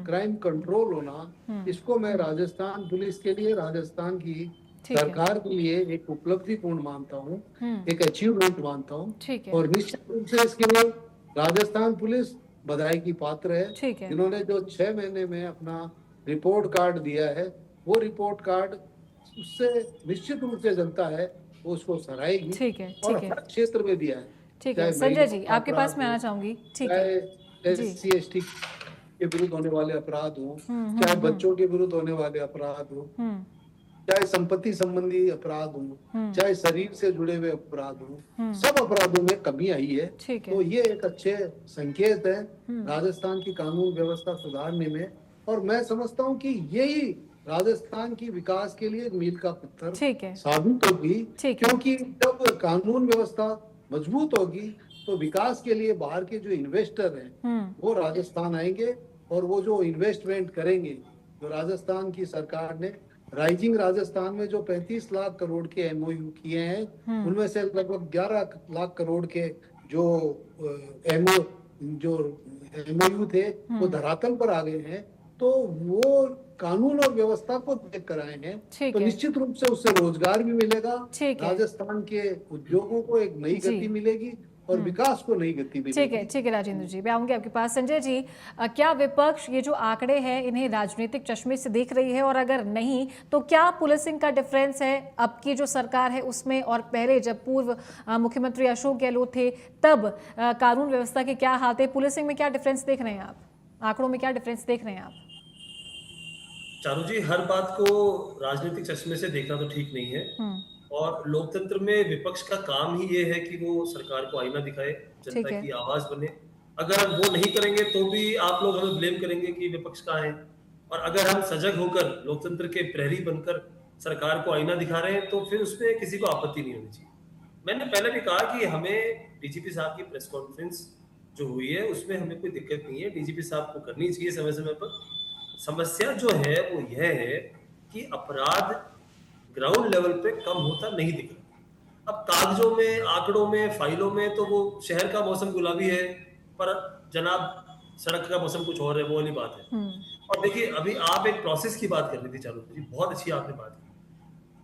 Speaker 5: क्राइम कंट्रोल होना, इसको मैं राजस्थान पुलिस के लिए, राजस्थान की सरकार के लिए एक उपलब्धिपूर्ण मानता हूँ, एक अचीवमेंट मानता हूँ। और निश्चित रूप से इसके लिए राजस्थान पुलिस बधाई की पात्र है। जिन्होंने जो 6 महीने में अपना रिपोर्ट कार्ड दिया है वो रिपोर्ट कार्ड उससे निश्चित रूप से जनता है वो उसको सराहेगी और हर क्षेत्र में दिया है।
Speaker 1: ठीक है संजय जी, आपके पास मैं आना चाहूंगी। ठीक है,
Speaker 5: चाहे SC/ST के विरुद्ध होने वाले अपराध हो, चाहे बच्चों के विरुद्ध होने वाले अपराध हो, चाहे संपत्ति संबंधी अपराध हो, चाहे शरीर से जुड़े हुए अपराध हो, सब अपराधों में कमी आई है। तो ये एक अच्छे संकेत है राजस्थान की कानून व्यवस्था सुधारने में। और मैं समझता हूँ कि यही राजस्थान की विकास के लिए मील का पत्थर साबित होगी, क्योंकि जब कानून व्यवस्था मजबूत होगी तो विकास के लिए बाहर के जो इन्वेस्टर हैं वो राजस्थान आएंगे और वो जो इन्वेस्टमेंट करेंगे, जो राजस्थान की सरकार ने राइजिंग राजस्थान में जो 35 लाख करोड़ के MOU किए हैं उनमें से लगभग 11 लाख करोड़ के जो MOU थे वो धरातल पर आ गए हैं। तो वो कानून और व्यवस्था को देख कर आए हैं तो निश्चित रूप से उससे रोजगार भी मिलेगा, राजस्थान के उद्योगों को एक नई गति मिलेगी और विकास को नई गति मिलेगी।
Speaker 1: ठीक है राजेंद्र जी, मैं आऊंगी आपके पास। संजय जी, क्या विपक्ष ये जो आंकड़े हैं इन्हें राजनीतिक चश्मे से देख रही है, और अगर नहीं तो क्या पुलिसिंग का डिफरेंस है अब की जो सरकार है उसमें और पहले जब पूर्व मुख्यमंत्री अशोक गहलोत थे तब कानून व्यवस्था के क्या हाल थे? पुलिसिंग में क्या डिफरेंस देख रहे हैं आप, आंकड़ों में क्या डिफरेंस देख रहे हैं आप?
Speaker 3: चारू जी, हर बात को राजनीतिक चश्मे से देखना तो ठीक नहीं है। और लोकतंत्र में विपक्ष का काम ही ये है कि वो सरकार को आईना दिखाए,
Speaker 1: ठीक
Speaker 3: जनता
Speaker 1: है।
Speaker 3: की आवाज बने। अगर हम वो नहीं करेंगे तो भी आप लोग हमें ब्लेम करेंगे कि विपक्ष कहाँ है। और अगर हम सजग होकर लोकतंत्र के प्रहरी बनकर सरकार को आईना दिखा रहे हैं तो फिर उसमें किसी को आपत्ति नहीं होनी चाहिए। मैंने पहले भी कहा कि हमें डीजीपी साहब की प्रेस कॉन्फ्रेंस जो हुई है उसमें हमें कोई दिक्कत नहीं है, डीजीपी साहब को करनी चाहिए समय समय पर। समस्या जो है वो यह है कि अपराध ग्राउंड लेवल पे कम होता नहीं दिख रहा। अब कागजों में, आंकड़ों में, फाइलों में तो वो शहर का मौसम गुलाबी है, पर जनाब सड़क का मौसम कुछ और है, वो वाली बात है। और देखिए अभी आप एक प्रोसेस की बात कर रही थी चालू जी, बहुत अच्छी आपने बात की।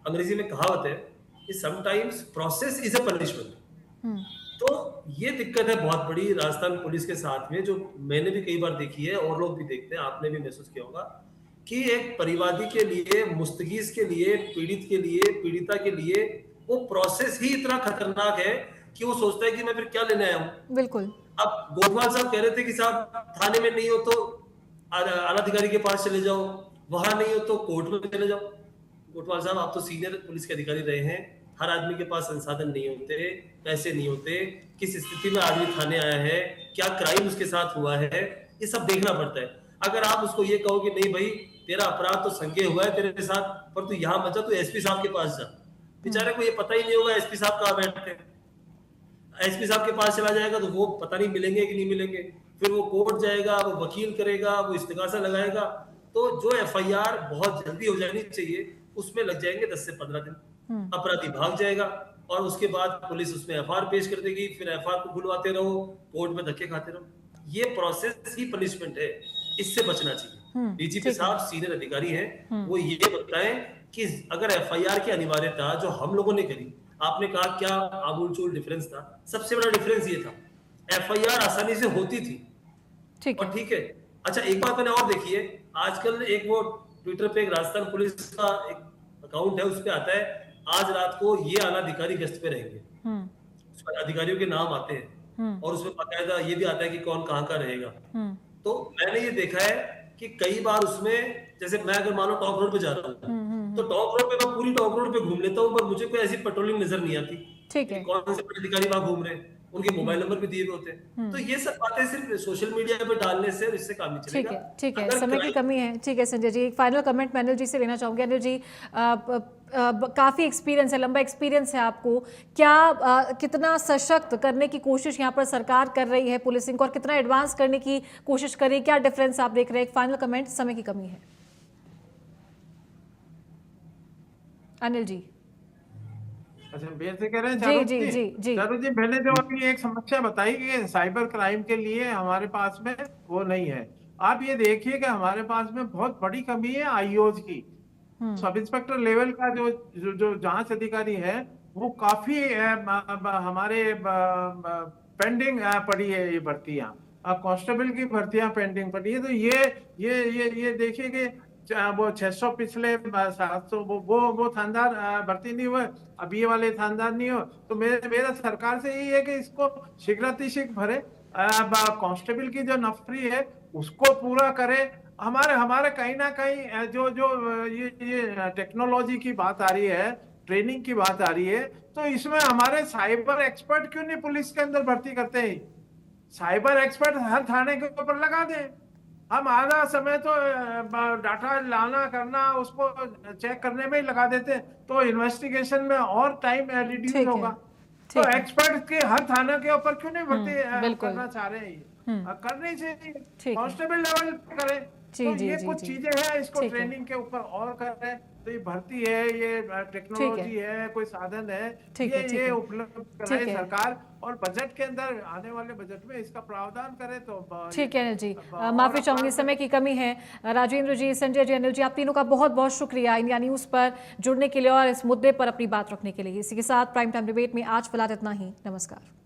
Speaker 3: अंग्रेजी में कहावत है कि sometimes process is a punishment. तो ये दिक्कत है बहुत बड़ी राजस्थान पुलिस के साथ में, जो मैंने भी कई बार देखी है और लोग भी देखते हैं, आपने भी महसूस किया होगा कि एक परिवादी के लिए, मुस्तगीज के लिए, पीड़ित के लिए, पीड़िता के लिए वो प्रोसेस ही इतना खतरनाक है कि वो सोचता है कि मैं फिर क्या लेने आया हूँ।
Speaker 1: बिल्कुल।
Speaker 3: अब गोठवाल साहब कह रहे थे कि साहब थाने में नहीं हो तो आलाधिकारी के पास चले जाओ, वहां नहीं हो तो कोर्ट में चले जाओ। गोठवाल साहब आप तो सीनियर पुलिस के अधिकारी रहे हैं, हर आदमी के पास संसाधन नहीं होते, पैसे नहीं होते, किस स्थिति में आदमी थाने आया है, क्या क्राइम उसके साथ हुआ है, ये सब देखना पड़ता है। अगर आप उसको ये कहो कि नहीं भाई तेरा अपराध तो संज्ञेय हुआ है तेरे साथ, पर तू यहाँ मत जा, तू एसपी साहब के पास जा, बेचारे को ये पता ही नहीं होगा एसपी साहब कहाँ बैठते हैं। एसपी साहब के पास चला जाएगा तो वो पता नहीं मिलेंगे कि नहीं मिलेंगे, फिर वो कोर्ट जाएगा, वो वकील करेगा, वो इस्तिगासा लगाएगा। तो जो एफआईआर बहुत जल्दी हो जानी चाहिए उसमें लग जाएंगे 10 से 15 दिन, अपराधी भाग जाएगा और उसके बाद पुलिस उसमें एफआईआर पेश कर देगी, फिर एफआईआर को खुलवाते रहो, कोर्ट में धक्के खाते रहो। ये प्रोसेस ही पनिशमेंट है, इससे बचना चाहिए। डीजीपी साहब सीनियर अधिकारी हैं, वो ये बताएं कि अगर एफआईआर की अनिवार्यता जो हम लोगों ने करी, आपने कहा क्या आमूलचूल डिफरेंस था, सबसे बड़ा डिफरेंस ये था एफआईआर आसानी से होती थी।
Speaker 1: ठीक
Speaker 3: और ठीक है, अच्छा एक बात मैंने और देखी है, आजकल एक वो ट्विटर पे एक राजस्थान पुलिस का एक अकाउंट है, उस पे आता है आज रात को ये आला अधिकारी गश्त पे रहेंगे, उसमें अधिकारियों के नाम आते हैं और उसमें बाकायदा ये भी आता है कि कौन कहाँ का रहेगा। तो मैंने ये देखा है कि कई बार उसमें, जैसे मैं अगर मानो टॉप रोड पे जा रहा हूँ तो टॉप रोड पे मैं पूरी टॉप रोड पे घूम लेता हूँ, पर मुझे कोई ऐसी पेट्रोलिंग नजर नहीं आती।
Speaker 1: ठीक है।
Speaker 3: कौन से बड़े अधिकारी वहां घूम रहे हैं, उनके मोबाइल नंबर भी दिए हुए होते हैं। तो ये सब बातें सिर्फ सोशल मीडिया पे डालने से इससे काम नहीं
Speaker 1: ठीक
Speaker 3: चलेगा।
Speaker 1: है, ठीक है,
Speaker 3: अगर
Speaker 1: समय की कमी है। ठीक है संजय जी, एक फाइनल कमेंट मैं अनिल जी से लेना चाहूंगी। अनिल जी, काफी एक्सपीरियंस है, लंबा एक्सपीरियंस है आपको, क्या कितना सशक्त करने की कोशिश यहाँ पर सरकार कर रही है पुलिसिंग को और कितना एडवांस करने की कोशिश कर रही है, क्या डिफरेंस आप देख रहे हैं? एक फाइनल कमेंट, समय की कमी है। अनिल जी।
Speaker 4: अच्छा बेर से कह रहे हैं
Speaker 1: जी
Speaker 4: चारू
Speaker 1: जी जी जी
Speaker 4: चारू जी, मैंने जो अभी एक समस्या बताई कि साइबर क्राइम के लिए हमारे पास में वो नहीं है। आप ये देखिए कि हमारे पास में बहुत बड़ी कमी है आईओज की। सब इंस्पेक्टर लेवल का जो जो, जो जांच अधिकारी है वो काफी हमारे पेंडिंग पड़ी है ये भर्तियां। कांस्टेबल की भर्तियां पेंडिंग पड़ी है। तो ये देखिए कि वो 600 पिछले 700 वो थानेदार भर्ती नहीं हुए, अब ये वाले थानेदार नहीं हो। तो मेरा सरकार से यही है कि इसको शीघ्रातिशीघ्र भरे, कांस्टेबल की जो नफरी है उसको पूरा करे। हमारे कहीं ना कहीं जो ये टेक्नोलॉजी की बात आ रही है, ट्रेनिंग की बात आ रही है, तो इसमें हमारे साइबर एक्सपर्ट क्यों नहीं पुलिस के अंदर भर्ती करते हैं? साइबर एक्सपर्ट हर थाने के ऊपर लगा दें। हम आधा समय तो डाटा लाना करना उसको चेक करने में ही लगा देते, तो इन्वेस्टिगेशन में और टाइम रिड्यूस होगा। तो एक्सपर्ट के हर थाने के ऊपर क्यों नहीं भर्ती करना चाह रहे हैं? करनी चाहिए, कांस्टेबल लेवल पे करें। तो ये कुछ चीजें हैं, इसको ट्रेनिंग के ऊपर और करें। तो ये भर्ती है, ये टेक्नोलॉजी है, कोई साधन है, ये उपलब्ध कराए सरकार और बजट के अंदर आने वाले बजट में इसका प्रावधान करे तो
Speaker 1: ठीक है। अनिल जी, माफी चाहूंगी, समय की कमी है। राजेंद्र जी, संजय जी, अनिल जी, आप तीनों का बहुत बहुत शुक्रिया इंडिया न्यूज पर जुड़ने के लिए और इस मुद्दे पर अपनी बात रखने के लिए। इसी के साथ प्राइम टाइम डिबेट में आज फिलहाल इतना ही। नमस्कार।